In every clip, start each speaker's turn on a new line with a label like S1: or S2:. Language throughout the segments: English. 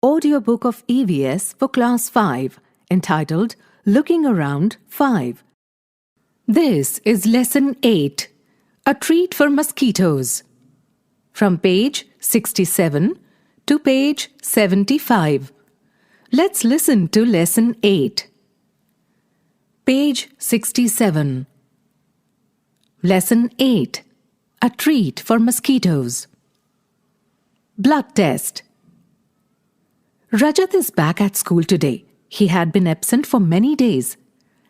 S1: audiobook of EVS for Class 5 entitled Looking Around 5. This is Lesson 8, A Treat for Mosquitoes, from page 67 to page 75. Let's listen to Lesson 8. Page 67. Lesson 8, A Treat for Mosquitoes. Blood test. Rajat is back at school today. He had been absent for many days.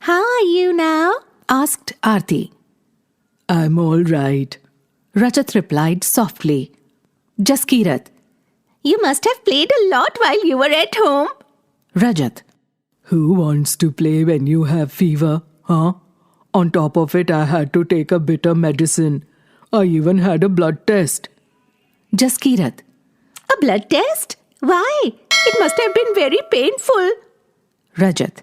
S1: "How are you now?" asked Aarti.
S2: "I'm all right,"
S1: Rajat replied softly. Jaskirat.
S3: "You must have played a lot while you were at home."
S1: Rajat.
S2: "Who wants to play when you have fever, huh? On top of it, I had to take a bitter medicine. I even had a blood test."
S1: Jaskirat.
S3: "A blood test? Why? It must have been very painful."
S1: Rajat.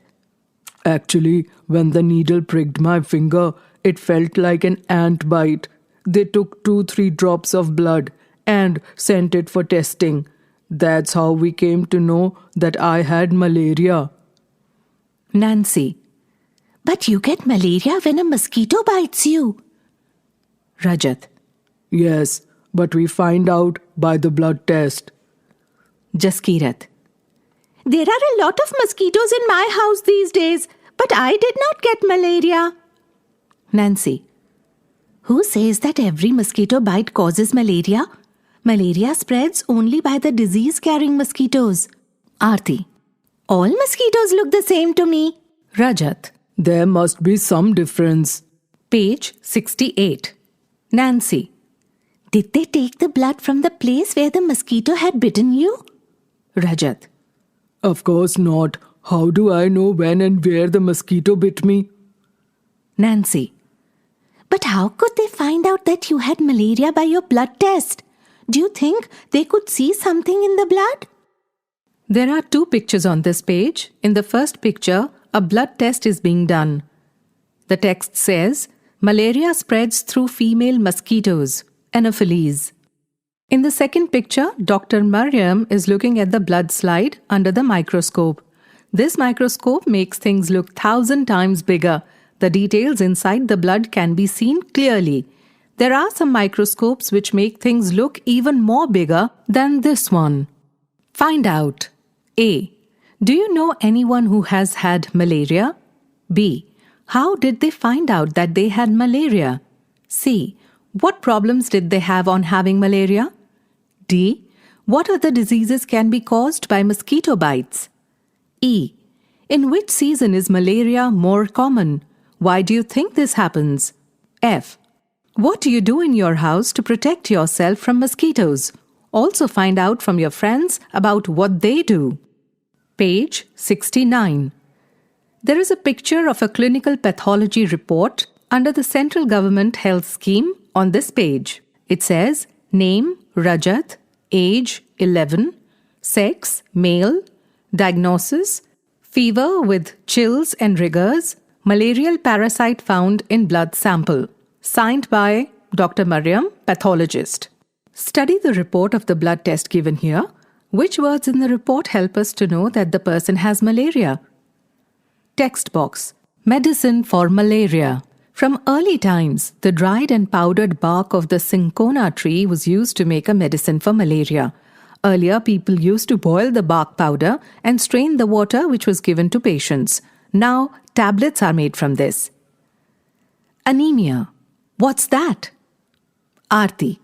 S2: "Actually, when the needle pricked my finger, it felt like an ant bite. They took 2-3 drops of blood and sent it for testing. That's how we came to know that I had malaria."
S1: Nancy.
S3: "But you get malaria when a mosquito bites you."
S1: Rajat.
S2: "Yes, but we find out by the blood test."
S1: Jaskirat.
S3: "There are a lot of mosquitoes in my house these days, but I did not get malaria."
S1: Nancy.
S3: "Who says that every mosquito bite causes malaria? Malaria spreads only by the disease-carrying mosquitoes."
S1: Aarti.
S3: "All mosquitoes look the same to me."
S1: Rajat.
S2: "There must be some difference."
S1: Page 68. Nancy.
S3: "Did they take the blood from the place where the mosquito had bitten you?"
S1: Rajat.
S2: "Of course not. How do I know when and where the mosquito bit me?"
S1: Nancy.
S3: "But how could they find out that you had malaria by your blood test? Do you think they could see something in the blood?"
S1: There are 2 pictures on this page. In the first picture, a blood test is being done. The text says, "Malaria spreads through female mosquitoes, Anopheles." In the second picture, Dr. Mariam is looking at the blood slide under the microscope. This microscope makes things look 1,000 times bigger. The details inside the blood can be seen clearly. There are some microscopes which make things look even more bigger than this one. Find out. A. Do you know anyone who has had malaria? B. How did they find out that they had malaria? C. What problems did they have on having malaria? D. What other diseases can be caused by mosquito bites? E. In which season is malaria more common? Why do you think this happens? F. What do you do in your house to protect yourself from mosquitoes? Also find out from your friends about what they do. Page 69. There is a picture of a clinical pathology report under the Central Government Health Scheme on this page. It says, name, Rajat, age 11, sex, male, diagnosis, fever with chills and rigors, malarial parasite found in blood sample. Signed by Dr. Mariam, pathologist. Study the report of the blood test given here. Which words in the report help us to know that the person has malaria? Text box. Medicine for malaria. From early times, the dried and powdered bark of the cinchona tree was used to make a medicine for malaria. Earlier, people used to boil the bark powder and strain the water which was given to patients. Now, tablets are made from this. Anemia. What's that? Aarti.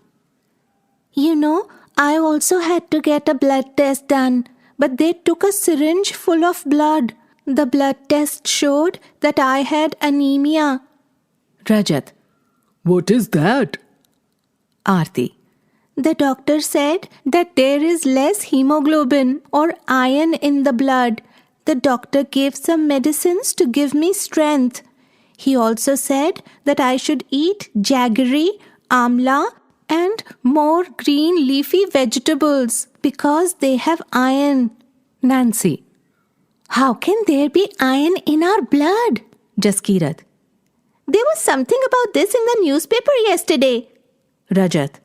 S3: "You know, I also had to get a blood test done, but they took a syringe full of blood. The blood test showed that I had anemia."
S1: Rajat.
S2: "What is that?"
S1: Aarti.
S3: "The doctor said that there is less hemoglobin or iron in the blood. The doctor gave some medicines to give me strength. He also said that I should eat jaggery, amla, and more green leafy vegetables because they have iron."
S1: Nancy.
S3: "How can there be iron in our blood?"
S1: Jaskirat.
S3: "There was something about this in the newspaper yesterday."
S1: Rajat.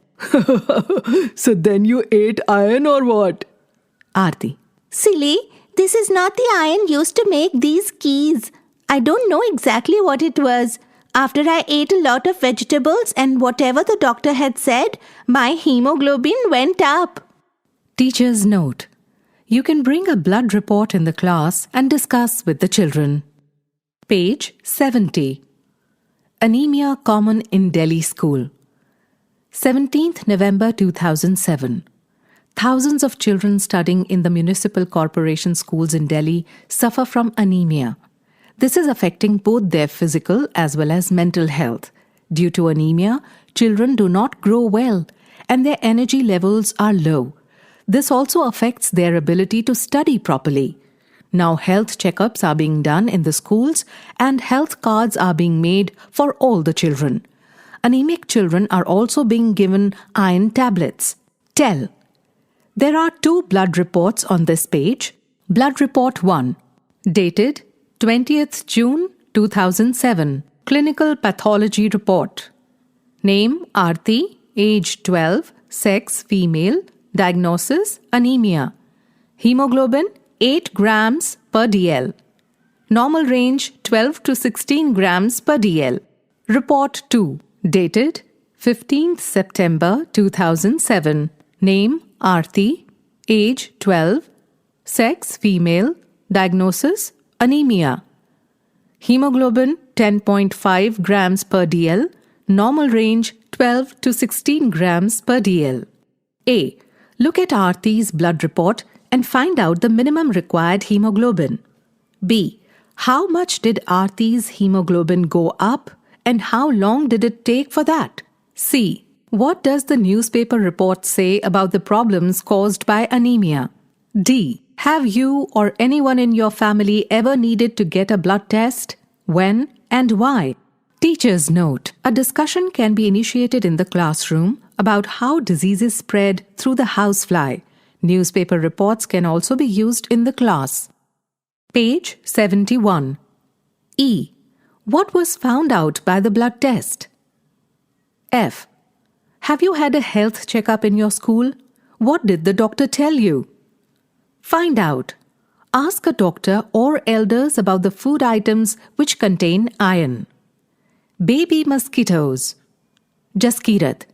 S2: So then you ate iron or what?
S1: Aarti.
S3: Silly, this is not the iron used to make these keys. I don't know exactly what it was. After I ate a lot of vegetables and whatever the doctor had said, my hemoglobin went up.
S1: Teacher's note: you can bring a blood report in the class and discuss with the children. Page 70. Anemia common in Delhi school. 17th November 2007. Thousands of children studying in the municipal corporation schools in Delhi suffer from anemia. This is affecting both their physical as well as mental health. Due to anemia, children do not grow well and their energy levels are low. This also affects their ability to study properly. Now health checkups are being done in the schools and health cards are being made for all the children. Anemic children are also being given iron tablets. Tell. There are 2 blood reports on this page. Blood report 1, dated 20th June 2007. Clinical pathology report. Name Aarti, age 12, sex female, diagnosis anemia. Hemoglobin 8 grams per dl. Normal range 12 to 16 grams per dl. Report 2, dated 15th September 2007. Name Aarti, age 12, sex female, diagnosis anemia. Hemoglobin 10.5 grams per dl. Normal range 12 to 16 grams per dl. A. Look at Aarti's blood report and find out the minimum required hemoglobin. B. How much did Aarti's hemoglobin go up and how long did it take for that? C. What does the newspaper report say about the problems caused by anemia? D. Have you or anyone in your family ever needed to get a blood test? When and why? Teacher's note: a discussion can be initiated in the classroom about how diseases spread through the housefly. Newspaper reports can also be used in the class. Page 71. E. What was found out by the blood test? F. Have you had a health checkup in your school? What did the doctor tell you? Find out. Ask a doctor or elders about the food items which contain iron. Baby mosquitoes. Jaskirat.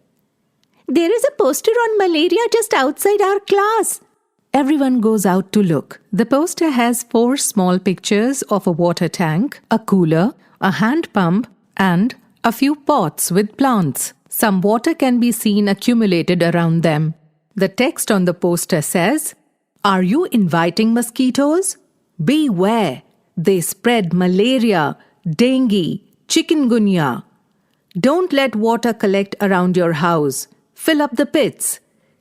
S3: There is a poster on malaria just outside our class.
S1: Everyone goes out to look. The poster has 4 small pictures of a water tank, a cooler, a hand pump, and a few pots with plants. Some water can be seen accumulated around them. The text on the poster says, "Are you inviting mosquitoes? Beware! They spread malaria, dengue, chikungunya. Don't let water collect around your house. Fill up the pits.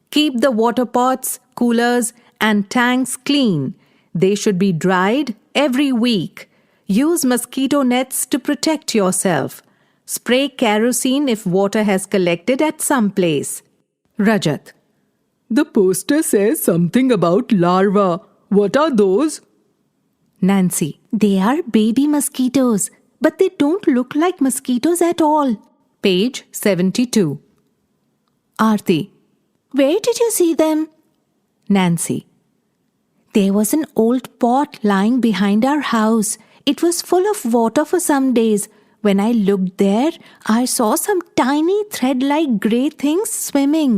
S1: Keep the water pots, coolers, and tanks clean. They should be dried every week. Use mosquito nets to protect yourself. Spray kerosene if water has collected at some place." Rajat.
S2: The poster says something about larvae. What are those?
S1: Nancy.
S3: They are baby mosquitoes, but they don't look like mosquitoes at all.
S1: Page 72. Aarti.
S3: Where did you see them?
S1: Nancy.
S3: There was an old pot lying behind our house. It was full of water for some days. When I looked there, I saw some tiny thread-like grey things swimming.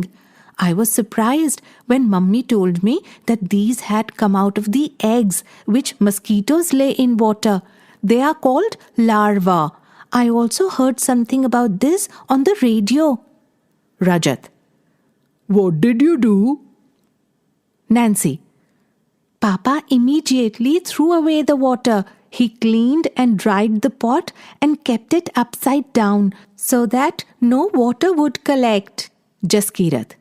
S3: I was surprised when Mummy told me that these had come out of the eggs which mosquitoes lay in water. They are called larvae. I also heard something about this on the radio.
S1: Rajat.
S2: What did you do?
S1: Nancy.
S3: Papa immediately threw away the water. He cleaned and dried the pot and kept it upside down so that no water would collect.
S1: Jaskirat.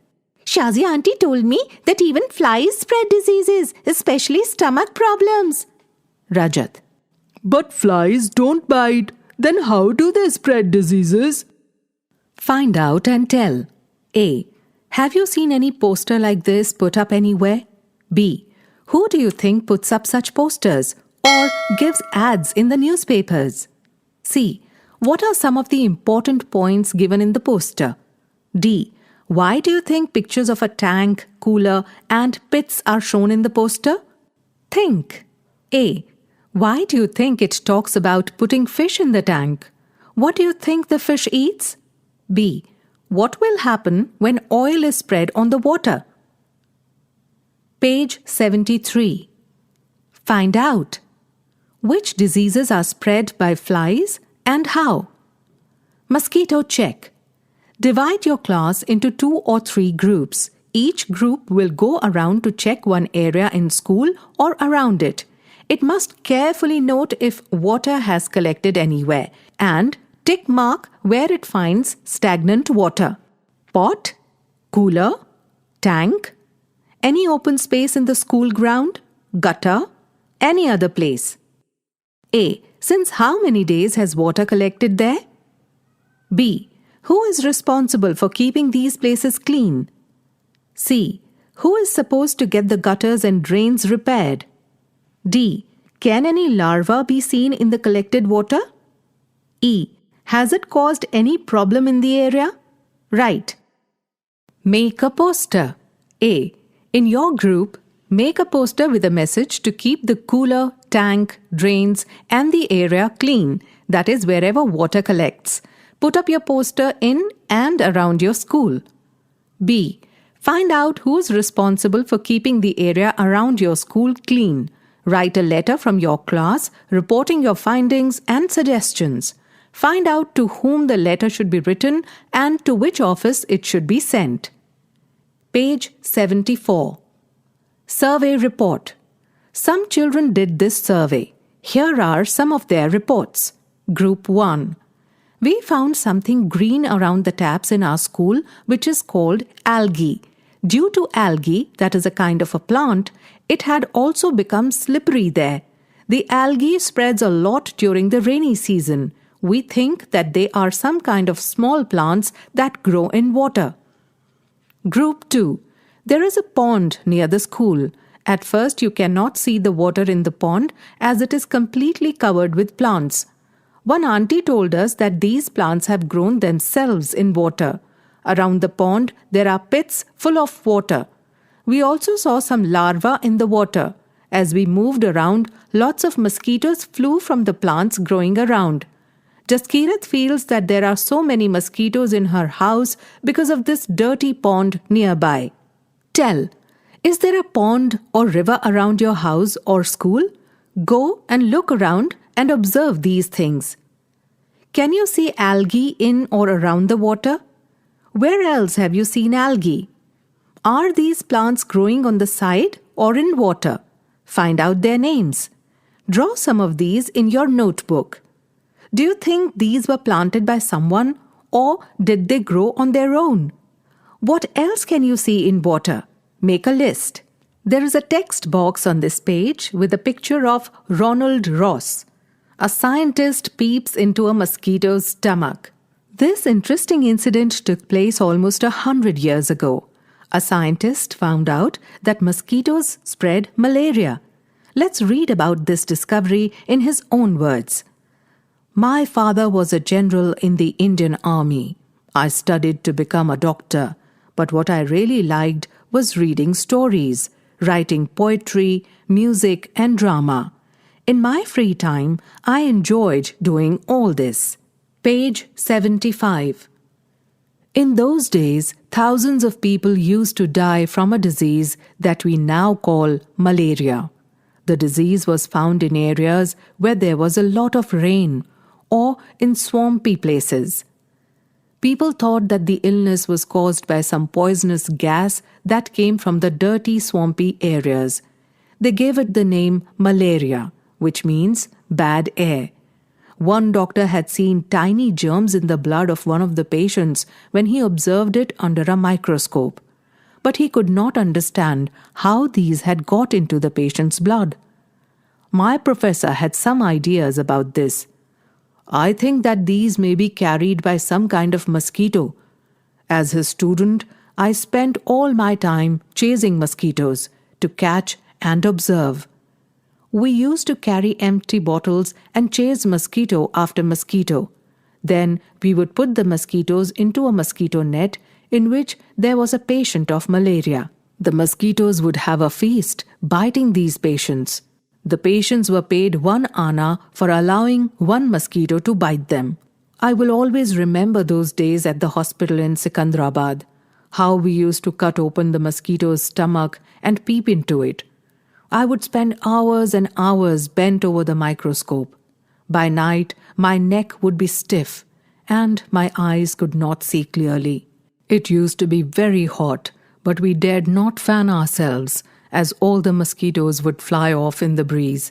S3: Shazia auntie told me that even flies spread diseases, especially stomach problems.
S1: Rajat.
S2: But flies don't bite. Then how do they spread diseases?
S1: Find out and tell. A. Have you seen any poster like this put up anywhere? B. Who do you think puts up such posters or gives ads in the newspapers? C. What are some of the important points given in the poster? D. Why do you think pictures of a tank, cooler, and pits are shown in the poster? Think. A. Why do you think it talks about putting fish in the tank? What do you think the fish eats? B. What will happen when oil is spread on the water? Page 73. Find out. Which diseases are spread by flies and how? Mosquito check. Divide your class into 2 or 3 groups. Each group will go around to check one area in school or around it. It must carefully note if water has collected anywhere and tick mark where it finds stagnant water. Pot, cooler, tank, any open space in the school ground, gutter, any other place. A. Since how many days has water collected there? B. Who is responsible for keeping these places clean? C. Who is supposed to get the gutters and drains repaired? D. Can any larva be seen in the collected water? E. Has it caused any problem in the area? Right. Make a poster. A. In your group, make a poster with a message to keep the cooler, tank, drains, and the area clean, that is, wherever water collects. Put up your poster in and around your school. B. Find out who's responsible for keeping the area around your school clean. Write a letter from your class reporting your findings and suggestions. Find out to whom the letter should be written and to which office it should be sent. Page 74. Survey report. Some children did this survey. Here are some of their reports. Group 1. We found something green around the taps in our school which is called algae. Due to algae, that is a kind of a plant, it had also become slippery there. The algae spreads a lot during the rainy season. We think that they are some kind of small plants that grow in water. Group 2. There is a pond near the school. At first you cannot see the water in the pond as it is completely covered with plants. One auntie told us that these plants have grown themselves in water. Around the pond, there are pits full of water. We also saw some larvae in the water. As we moved around, lots of mosquitoes flew from the plants growing around. Jaskirat feels that there are so many mosquitoes in her house because of this dirty pond nearby. Tell, is there a pond or river around your house or school? Go and look around and observe these things. Can you see algae in or around the water? Where else have you seen algae? Are these plants growing on the side or in water? Find out their names. Draw some of these in your notebook. Do you think these were planted by someone or did they grow on their own? What else can you see in water? Make a list. There is a text box on this page with a picture of Ronald Ross. A scientist peeps into a mosquito's stomach. This interesting incident took place almost 100 years ago. A scientist found out that mosquitoes spread malaria. Let's read about this discovery in his own words. My father was a general in the Indian Army. I studied to become a doctor, but what I really liked was reading stories, writing poetry, music, and drama. In my free time, I enjoyed doing all this. Page 75. In those days, thousands of people used to die from a disease that we now call malaria. The disease was found in areas where there was a lot of rain or in swampy places. People thought that the illness was caused by some poisonous gas that came from the dirty, swampy areas. They gave it the name malaria, which means bad air. One doctor had seen tiny germs in the blood of one of the patients when he observed it under a microscope. But he could not understand how these had got into the patient's blood. My professor had some ideas about this. I think that these may be carried by some kind of mosquito. As his student, I spent all my time chasing mosquitoes to catch and observe. We used to carry empty bottles and chase mosquito after mosquito. Then we would put the mosquitoes into a mosquito net in which there was a patient of malaria. The mosquitoes would have a feast, biting these patients. The patients were paid 1 anna for allowing 1 mosquito to bite them. I will always remember those days at the hospital in Sikandrabad, how we used to cut open the mosquito's stomach and peep into it. I would spend hours and hours bent over the microscope. By night, my neck would be stiff, and my eyes could not see clearly. It used to be very hot, but we dared not fan ourselves, as all the mosquitoes would fly off in the breeze.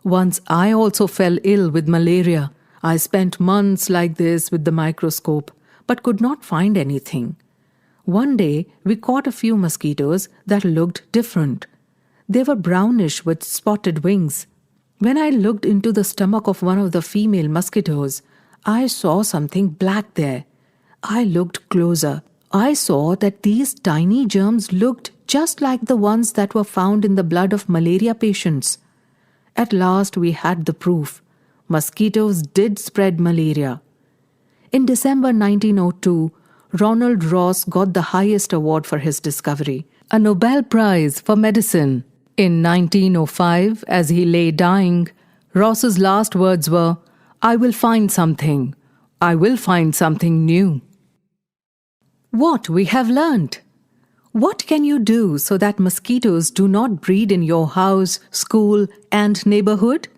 S1: Once I also fell ill with malaria. I spent months like this with the microscope, but could not find anything. One day, we caught a few mosquitoes that looked different. They were brownish with spotted wings. When I looked into the stomach of one of the female mosquitoes, I saw something black there. I looked closer. I saw that these tiny germs looked just like the ones that were found in the blood of malaria patients. At last we had the proof. Mosquitoes did spread malaria. In December 1902, Ronald Ross got the highest award for his discovery, a Nobel Prize for Medicine. In 1905, as he lay dying, Ross's last words were, "I will find something. I will find something new." What we have learnt. What can you do so that mosquitoes do not breed in your house, school, and neighborhood?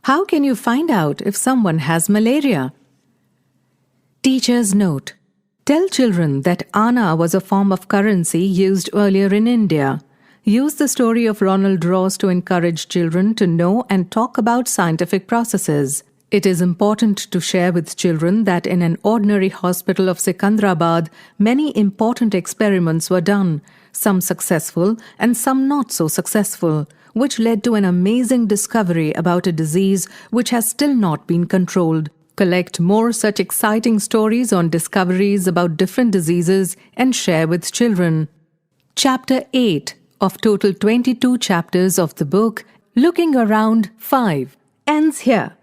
S1: How can you find out if someone has malaria? Teacher's note. Tell children that anna was a form of currency used earlier in India. Use the story of Ronald Ross to encourage children to know and talk about scientific processes. It is important to share with children that in an ordinary hospital of Sikandrabad, many important experiments were done, some successful and some not so successful, which led to an amazing discovery about a disease which has still not been controlled. Collect more such exciting stories on discoveries about different diseases and share with children. Chapter 8 of total 22 chapters of the book, Looking Around 5, ends here.